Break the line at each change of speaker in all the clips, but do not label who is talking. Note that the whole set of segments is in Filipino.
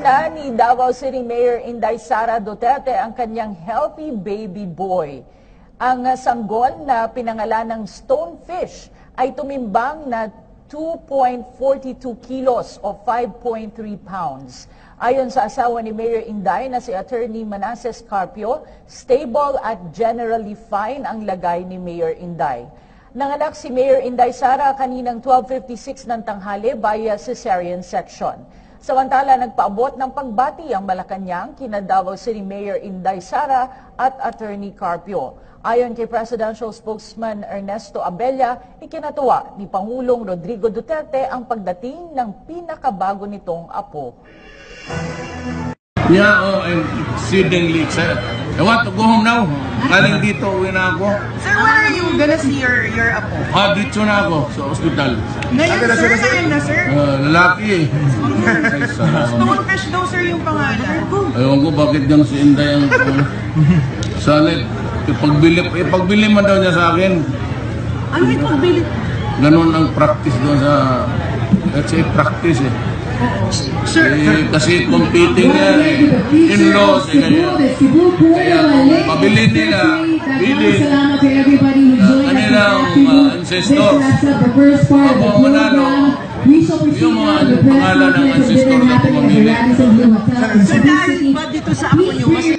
Pinangalan ni Davao City Mayor Inday Sara Duterte ang kanyang healthy baby boy. Ang sanggol na pinangalan ng Stonefish ay tumimbang na 2.42 kilos o 5.3 pounds. Ayon sa asawa ni Mayor Inday na si Attorney Manasseh Carpio, stable at generally fine ang lagay ni Mayor Inday. Nanganak si Mayor Inday Sara kaninang 12:56 ng tanghali via cesarean section. Samantala, nagpaabot ng pagbati ang Malacanang kina Davao City Mayor Inday Sara at Attorney Carpio. Ayon kay Presidential Spokesman Ernesto Abella, ikinatuwa ni Pangulong Rodrigo Duterte ang pagdating ng pinakabago nitong apo.
Yeah, I'm exceedingly excited. I want to go home now. Galing dito, uwi na ako.
Sir, when are you gonna see your apo?
Dito na ako sa ospital.
Ngayon, sir? Ngayon na, sir?
Lalaki eh.
Stonefish daw, sir, yung pangalan.
Ayaw ko bakit yan si Inday ang salit. Ipagbili man daw niya sa akin.
Ano ipagbili?
Ganun ang practice doon sa... Let's say practice eh.
Sir,
kasi competing yan eh. In-laws eh. Kaya kung pabili nila, bilin kanilang ancestors. Pag manalo, yung mga pangalan ng ancestor na pumamili.
sir, dahil ba dito sa apo nyo, mas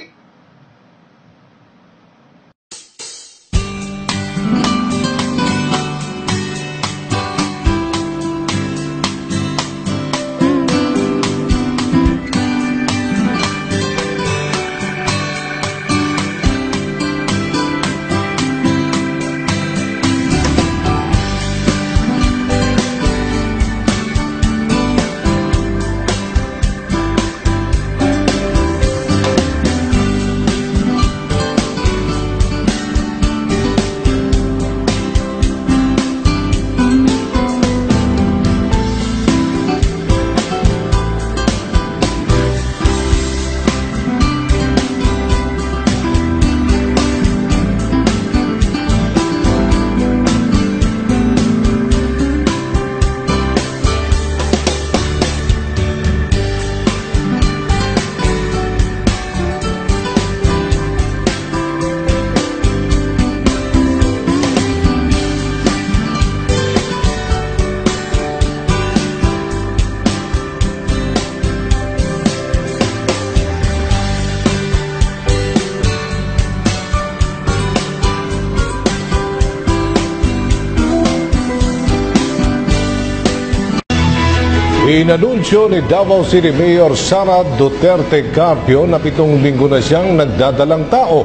Inanunsyo ni Davao City Mayor Sara Duterte Carpio na 7 linggo na siyang nagdadalang tao.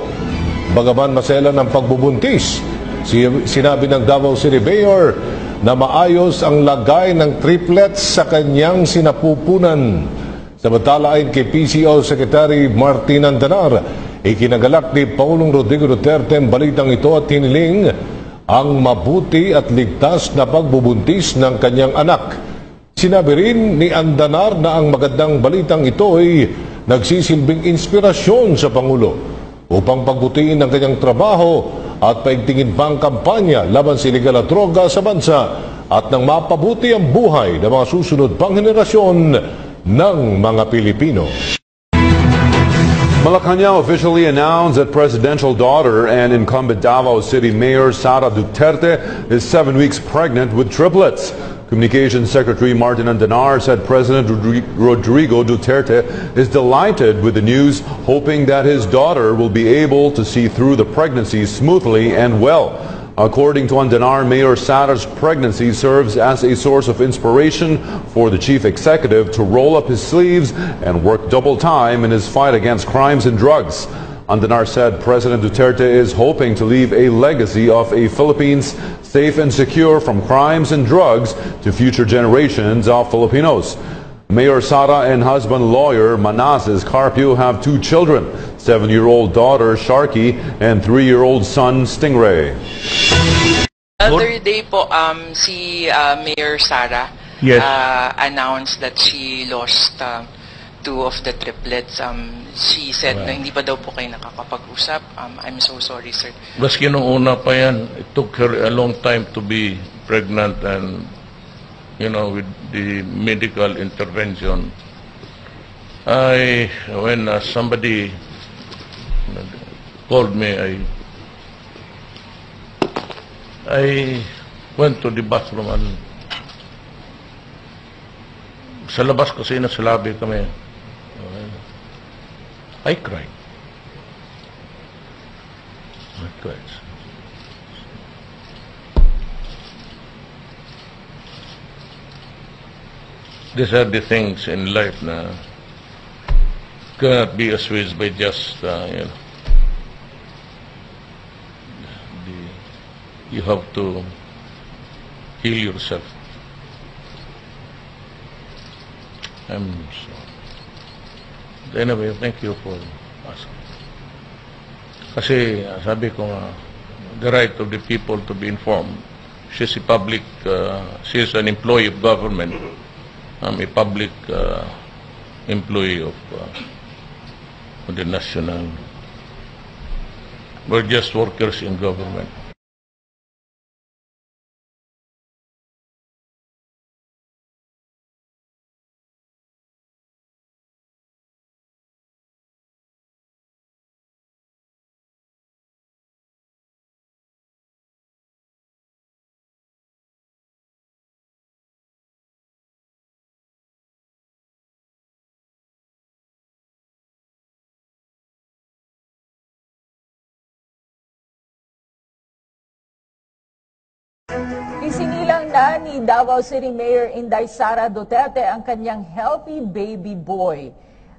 Bagaman maselan ng pagbubuntis, sinabi ng Davao City Mayor na maayos ang lagay ng triplets sa kanyang sinapupunan. Samantala ayon kay PCO Secretary Martin Andanar, ikinagalak ni Pangulong Rodrigo Duterte ang balitang ito at hiniling ang mabuti at ligtas na pagbubuntis ng kanyang anak. Sinabi rin ni Andanar na ang magandang balitang ito ay nagsisilbing inspirasyon sa Pangulo upang pagbutiin ang kanyang trabaho at paigtingin pa ang kampanya laban sa iligal at droga sa bansa at nang mapabuti ang buhay ng mga susunod pang henerasyon ng mga Pilipino.
Malacanang officially announced that presidential daughter and incumbent Davao City Mayor Sara Duterte is 7 weeks pregnant with triplets. Communications Secretary Martin Andanar said President Rodrigo Duterte is delighted with the news, hoping that his daughter will be able to see through the pregnancy smoothly and well. According to Andanar, Mayor Sara's pregnancy serves as a source of inspiration for the chief executive to roll up his sleeves and work double time in his fight against crimes and drugs. Andanar said President Duterte is hoping to leave a legacy of a Philippines safe and secure from crimes and drugs to future generations of Filipinos. Mayor Sara and husband lawyer Manasseh Carpio have 2 children, 7-year-old daughter Sharky and 3-year-old son Stingray.
Other day po, si Mayor Sara announced that she lost 2 of the triplets. She said na hindi pa daw po kayo nakakapag-usap. I'm so sorry, sir.
Maski nung una pa yan, it took her a long time to be pregnant and, you know, with the medical intervention, When somebody called me, I went to the bathroom and sa labas kasi nasa lobby kami. I cried. I cried. These are the things in life na cannot be assuaged by just, you have to heal yourself. Anyway, thank you for asking. Kasi sabi ko nga, the right of the people to be informed. She's an employee of government. I'm a public employee of the national. We're just workers in government.
Isinilang na ni Davao City Mayor Inday Sara Duterte ang kanyang healthy baby boy.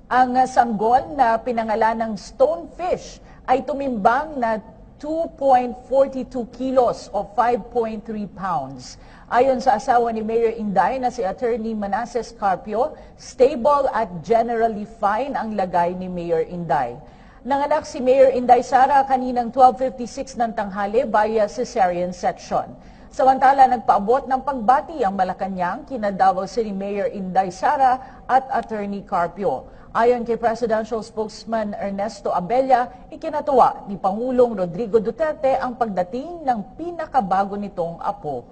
Ang sanggol na pinangalan ng Stonefish ay tumimbang na 2.42 kilos o 5.3 pounds. Ayon sa asawa ni Mayor Inday na si Attorney Manasseh Carpio, stable at generally fine ang lagay ni Mayor Inday. Nanganak si Mayor Inday Sara kaninang 12:56 ng tanghali via cesarean section. Samantala, nagpaabot ng pagbati ang Malacanang kina Davao City Mayor Inday Sara at Attorney Carpio. Ayon kay Presidential Spokesman Ernesto Abella, ikinatuwa ni Pangulong Rodrigo Duterte ang pagdating ng pinakabago nitong apo.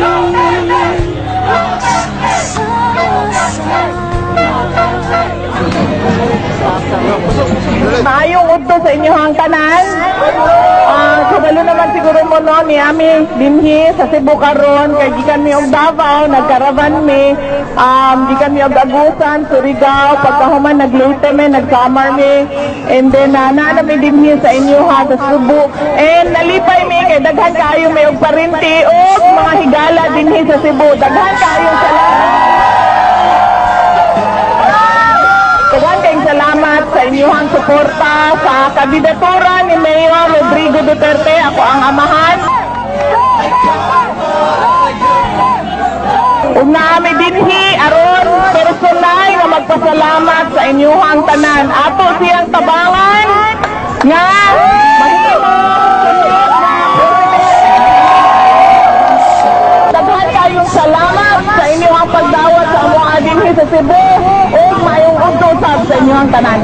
Go! Maayong udto sa inyong tanan. Kabalo naman siguro mo no, ni Ami dinhi sa Cebu karon kay gikan mi og Davao, nagkaravan mi, gikan mi og Agusan, Surigao, pagkahuman naglute mi, nagsamar mi, and then naa mi dinhi sa inyo ha sa Cebu. And nalipay mi kay daghan kaayo mi og parinti og mga higala dinhi sa Cebu. Daghan kaayo salamat. Daghan kayong salamat sa inyong suporta sa kandidatura ni Mayor Rodrigo Duterte. Ako ang amahan. Ug naami dinhi aron personal nga magpasalamat sa inyong tanan. Ato siyang tabangan nga mahimo. Daghan kayong salamat sa inyong pagdawat sa mga dinhi sa Cebu ug mayong udto sa inyong tanan.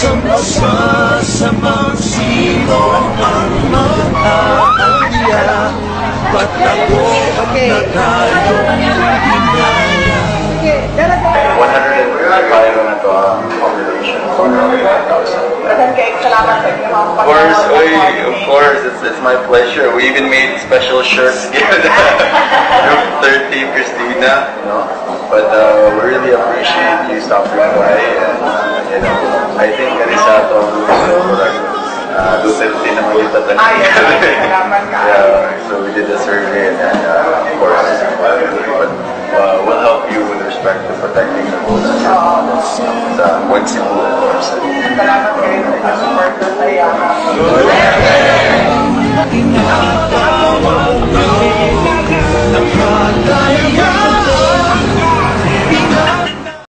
Sama-samang sino ang mag-aaya ba't ako na tayong hinaya
105 na to population for 1,000. Of course, it's my pleasure. We even made special shirts given Group 30 Christina, you know. But we really appreciate you stopping by, and I think Arisato Duterte naman yung tatanungin. Yeah, so we did a survey, and of course, but we'll help you with respect to protecting the votes. One Cebu, of course.